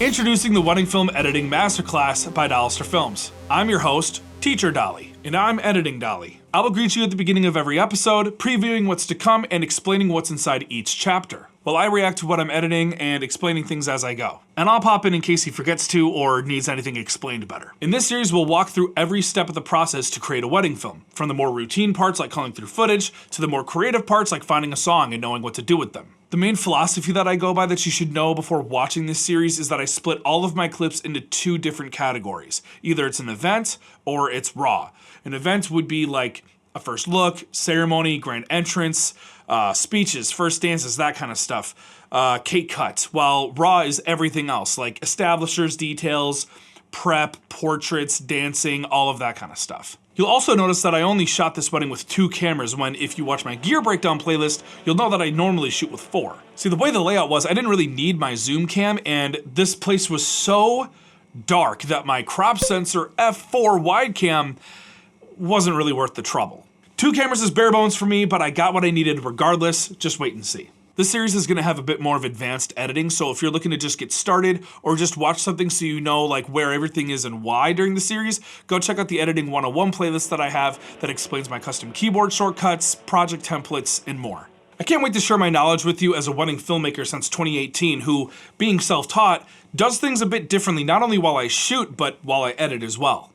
Introducing the Wedding Film Editing Masterclass by Dolister Films. I'm your host, Teacher Dolly, and I'm Editing Dolly. I will greet you at the beginning of every episode, previewing what's to come and explaining what's inside each chapter, while I react to what I'm editing and explaining things as I go. And I'll pop in case he forgets to or needs anything explained better. In this series, we'll walk through every step of the process to create a wedding film, from the more routine parts like culling through footage, to the more creative parts like finding a song and knowing what to do with them. The main philosophy that I go by that you should know before watching this series is that I split all of my clips into two different categories. Either it's an event or it's raw. An event would be like a first look, ceremony, grand entrance, speeches, first dances, that kind of stuff, cake cuts, while raw is everything else, like establishers, details, prep, portraits, dancing, all of that kind of stuff. You'll also notice that I only shot this wedding with 2 cameras when, if you watch my gear breakdown playlist, you'll know that I normally shoot with 4. See, the way the layout was, I didn't really need my zoom cam, and this place was so dark that my crop sensor f4 wide cam wasn't really worth the trouble. 2 cameras is bare bones for me, but I got what I needed regardless. Just wait and see. This series is going to have a bit more of advanced editing, so if you're looking to just get started or just watch something so you know like where everything is and why during the series, go check out the Editing 101 playlist that I have that explains my custom keyboard shortcuts, project templates, and more. I can't wait to share my knowledge with you as a wedding filmmaker since 2018 who, being self-taught, does things a bit differently not only while I shoot, but while I edit as well.